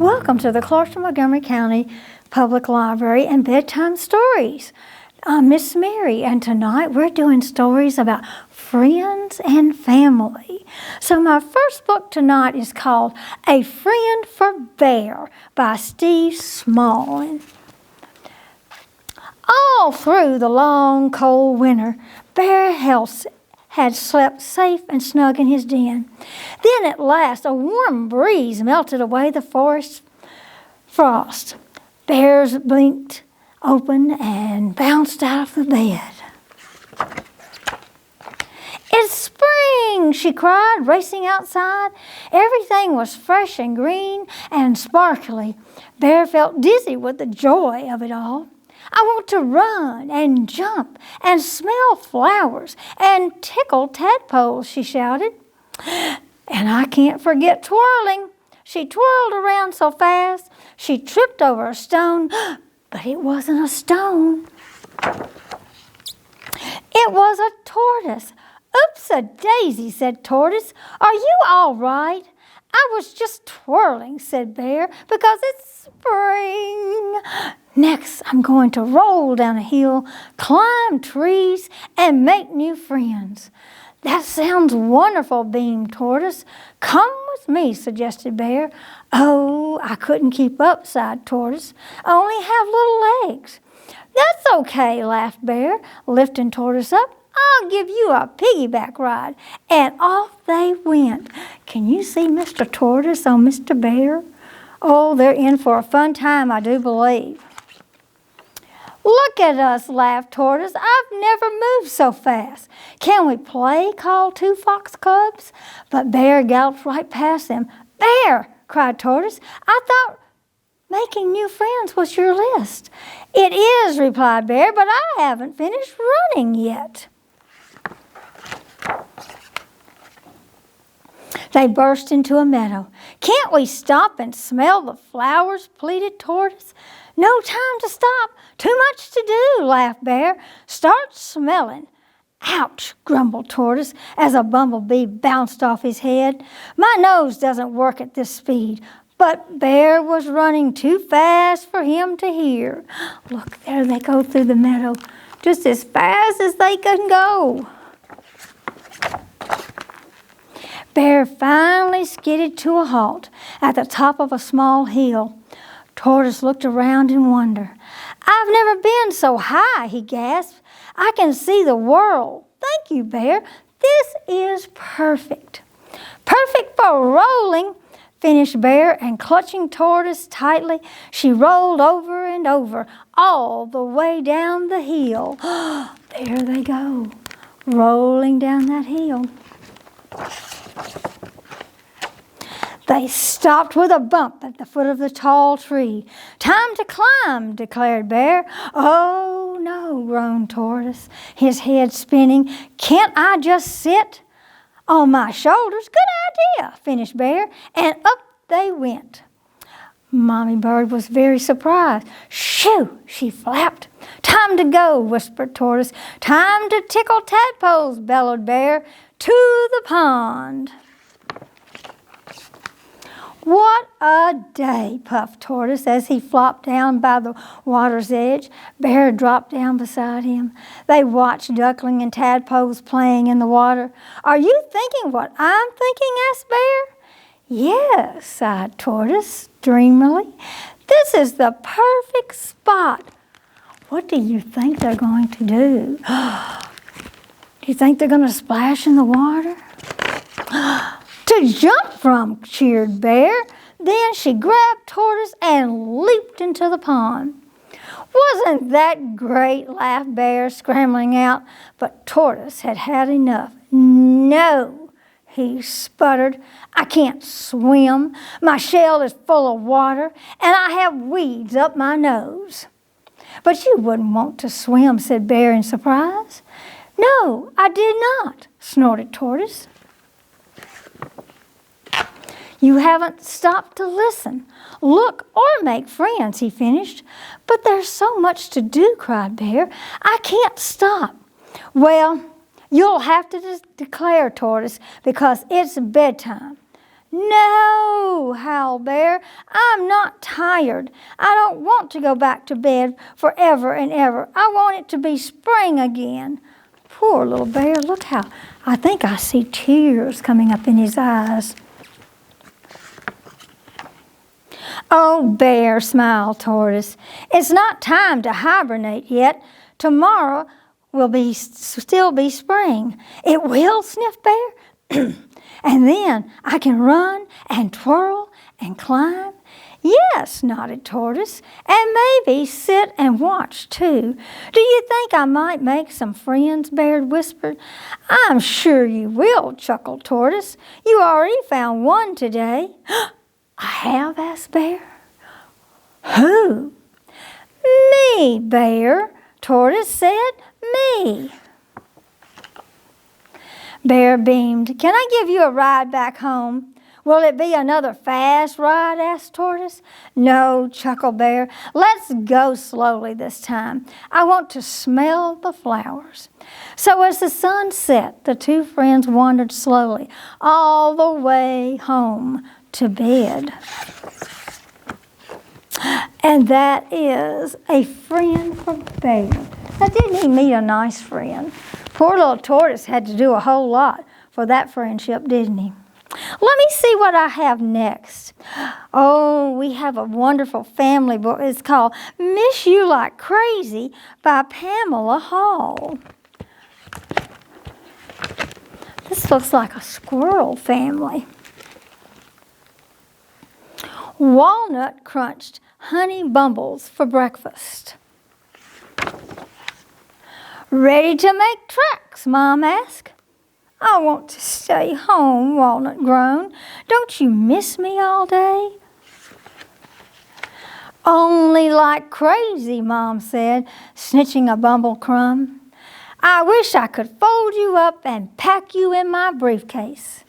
Welcome to the Clarksville-Montgomery County Public Library and Bedtime Stories. I'm Miss Mary, and tonight we're doing stories about friends and family. So my first book tonight is called A Friend for Bear by Steve Small. All through the long, cold winter, Bear had slept safe and snug in his den. Then at last a warm breeze melted away the forest frost. Bears blinked open and bounced out of the bed. "It's spring!" she cried, racing outside. Everything was fresh and green and sparkly. Bear felt dizzy with the joy of it all. "I want to run and jump and smell flowers and tickle tadpoles," she shouted. "And I can't forget twirling." She twirled around so fast, she tripped over a stone, but it wasn't a stone. It was a tortoise. "Oops-a-daisy," said Tortoise. "Are you all right?" "I was just twirling," said Bear, "because it's spring. Next, I'm going to roll down a hill, climb trees, and make new friends." "That sounds wonderful," beamed Tortoise. "Come with me," suggested Bear. "Oh, I couldn't keep up," sighed Tortoise. "I only have little legs." "That's okay," laughed Bear, lifting Tortoise up. "I'll give you a piggyback ride." And off they went. Can you see Mr. Tortoise on Mr. Bear? Oh, they're in for a fun time, I do believe. "Look at us," laughed Tortoise. "I've never moved so fast." "Can we play?" called two fox cubs. But Bear galloped right past them. "Bear!" cried Tortoise. "I thought making new friends was your list." "It is," replied Bear, "but I haven't finished running yet." They burst into a meadow. "Can't we stop and smell the flowers?" pleaded Tortoise. "No time to stop. Too much to do," laughed Bear. "Start smelling." "Ouch," grumbled Tortoise as a bumblebee bounced off his head. "My nose doesn't work at this speed." But Bear was running too fast for him to hear. Look, there they go through the meadow, just as fast as they can go. Bear finally skidded to a halt at the top of a small hill. Tortoise looked around in wonder. "I've never been so high," he gasped. "I can see the world." "Thank you, Bear. This is perfect." "Perfect for rolling," finished Bear, and clutching Tortoise tightly, she rolled over and over all the way down the hill. There they go, rolling down that hill. They stopped with a bump at the foot of the tall tree. "Time to climb," declared Bear. "Oh, no," groaned Tortoise, his head spinning. "Can't I just sit on my shoulders?" "Good idea," finished Bear, and up they went. Mommy Bird was very surprised. "Shoo!" she flapped. "Time to go," whispered Tortoise. "Time to tickle tadpoles," bellowed Bear. "To the pond." "What a day," puffed Tortoise as he flopped down by the water's edge. Bear dropped down beside him. They watched duckling and tadpoles playing in the water. "Are you thinking what I'm thinking?" asked Bear. "Yes," sighed Tortoise dreamily. "This is the perfect spot." What do you think they're going to do? Do you think they're going to splash in the water? "To jump from," cheered Bear. Then she grabbed Tortoise and leaped into the pond. "Wasn't that great?" laughed Bear, scrambling out. But Tortoise had had enough. "No," he sputtered. "I can't swim. My shell is full of water, and I have weeds up my nose." "But you wouldn't want to swim," said Bear in surprise. "No, I did not," snorted Tortoise. "You haven't stopped to listen, look, or make friends," he finished. "But there's so much to do," cried Bear. "I can't stop." "Well, you'll have to declare, Tortoise, because it's bedtime. No, howled Bear. I'm not tired. I don't want to go back to bed forever and ever. I want it to be spring again. Poor little bear. Look how, I think I see tears coming up in his eyes. Oh, Bear, smiled Tortoise. It's not time to hibernate yet. Tomorrow will still be spring. It will, sniffed Bear. And then I can run and twirl and climb. Yes, nodded Tortoise, and maybe sit and watch too. Do you think I might make some friends? Bear whispered. I'm sure you will, chuckled Tortoise. You already found one today. I have? Asked Bear. Who? Me, Bear, Tortoise said. Me. Bear beamed. Can I give you a ride back home? Will it be another fast ride? Asked Tortoise. No, chuckled Bear. Let's go slowly this time. I want to smell the flowers. So as the sun set, the two friends wandered slowly all the way home to bed. And that is a friend from Bear. Now, didn't he meet a nice friend? Poor little Tortoise had to do a whole lot for that friendship, didn't he? Let me see what I have next. Oh, we have a wonderful family book. It's called Miss You Like Crazy by Pamela Hall. This looks like a squirrel family. Walnut crunched honey bumbles for breakfast. Ready to make tracks? Mom asked. I want to stay home, Walnut groaned. Don't you miss me all day? Only like crazy, Mom said, snitching a bumble crumb. I wish I could fold you up and pack you in my briefcase.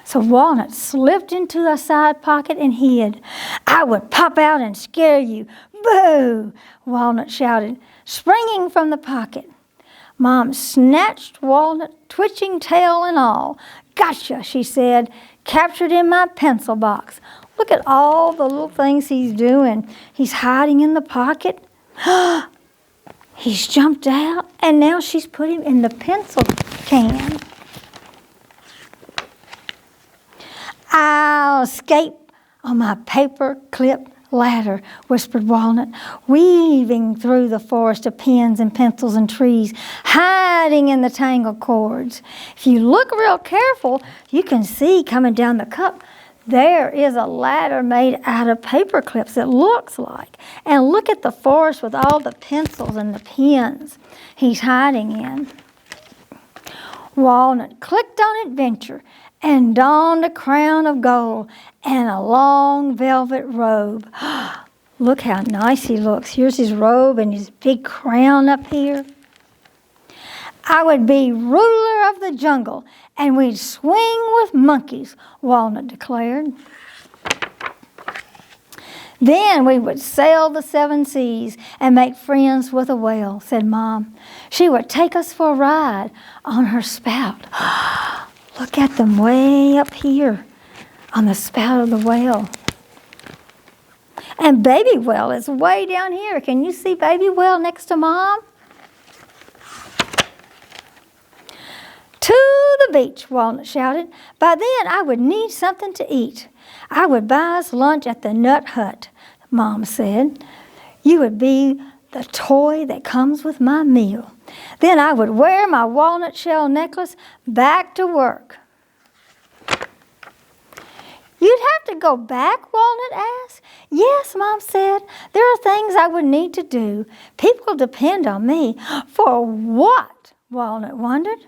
So Walnut slipped into a side pocket and hid. I would pop out and scare you. Boo! Walnut shouted, springing from the pocket. Mom snatched Walnut, twitching tail and all. Gotcha, she said, captured in my pencil box. Look at all the little things he's doing. He's hiding in the pocket. He's jumped out, and now she's put him in the pencil can. I'll escape on my paper clip ladder, whispered Walnut, weaving through the forest of pens and pencils and trees, hiding in the tangled cords. If you look real careful, you can see coming down the cup, there is a ladder made out of paper clips, it looks like. And look at the forest with all the pencils and the pens he's hiding in. Walnut clicked on adventure and donned a crown of gold and a long velvet robe. Look how nice he looks. Here's his robe and his big crown up here. I would be ruler of the jungle and we'd swing with monkeys, Walnut declared. Then we would sail the 7 seas and make friends with a whale, said Mom. She would take us for a ride on her spout. Look at them way up here on the spout of the whale. And Baby Whale is way down here. Can you see Baby Whale next to Mom? To the beach, Walnut shouted. By then I would need something to eat. I would buy us lunch at the Nut Hut, Mom said. You would be the toy that comes with my meal. Then I would wear my walnut shell necklace back to work. You'd have to go back, Walnut asked. Yes, Mom said. There are things I would need to do. People depend on me. For what? Walnut wondered.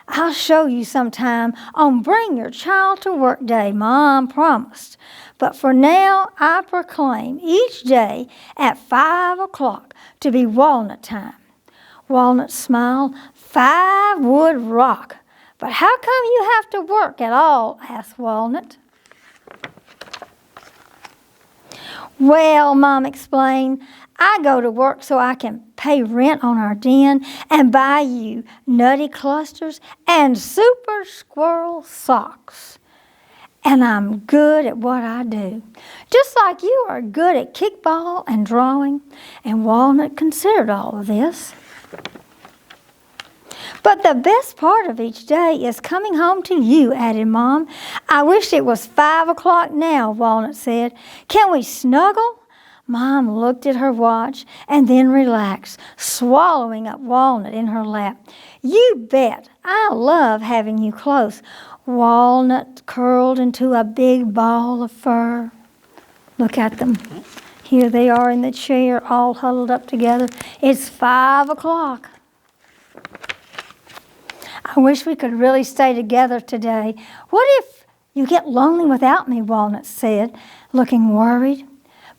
I'll show you sometime on Bring Your Child to Work Day, Mom promised. But for now, I proclaim each day at 5 o'clock to be Walnut time. Walnut smiled. 5 would rock. But how come you have to work at all? Asked Walnut. Well, Mom explained, I go to work so I can pay rent on our den and buy you nutty clusters and super squirrel socks. And I'm good at what I do, just like you are good at kickball and drawing. And Walnut considered all of this. But the best part of each day is coming home to you, added Mom. I wish it was 5 o'clock now, Walnut said. Can we snuggle? Mom looked at her watch and then relaxed, swallowing up Walnut in her lap. You bet. I love having you close. Walnut curled into a big ball of fur. Look at them. Here they are in the chair, all huddled up together. It's 5 o'clock. I wish we could really stay together today. What if you get lonely without me, Walnut said, looking worried.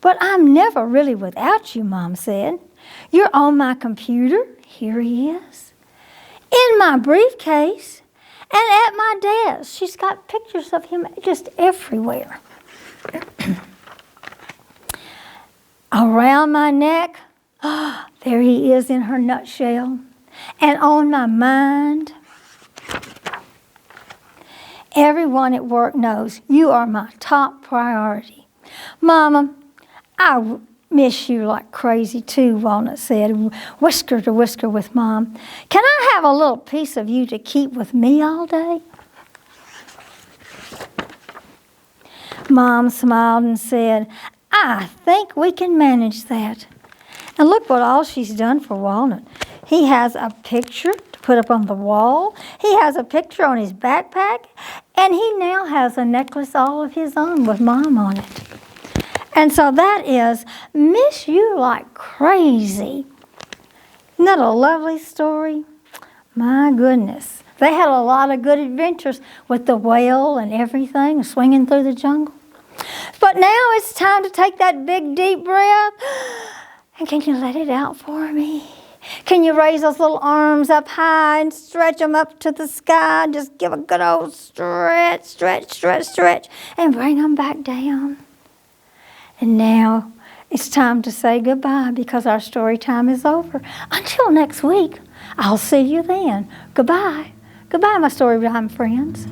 But I'm never really without you, Mom said. You're on my computer. Here he is. In my briefcase. And at my desk. She's got pictures of him just everywhere. Around my neck. Oh, there he is in her nutshell. And on my mind. Everyone at work knows you are my top priority. Mama, I miss you like crazy too, Walnut said, whisker to whisker with Mom. Can I have a little piece of you to keep with me all day? Mom smiled and said, I think we can manage that. And look what all she's done for Walnut. He has a picture to put up on the wall. He has a picture on his backpack. And he now has a necklace all of his own with Mom on it. And so that is Miss You Like Crazy. Isn't that a lovely story? My goodness. They had a lot of good adventures with the whale and everything, swinging through the jungle. But now it's time to take that big, deep breath. And can you let it out for me? Can you raise those little arms up high and stretch them up to the sky? Just give a good old stretch, stretch, stretch, stretch, and bring them back down. And now it's time to say goodbye because our story time is over. Until next week, I'll see you then. Goodbye. Goodbye, my story time friends.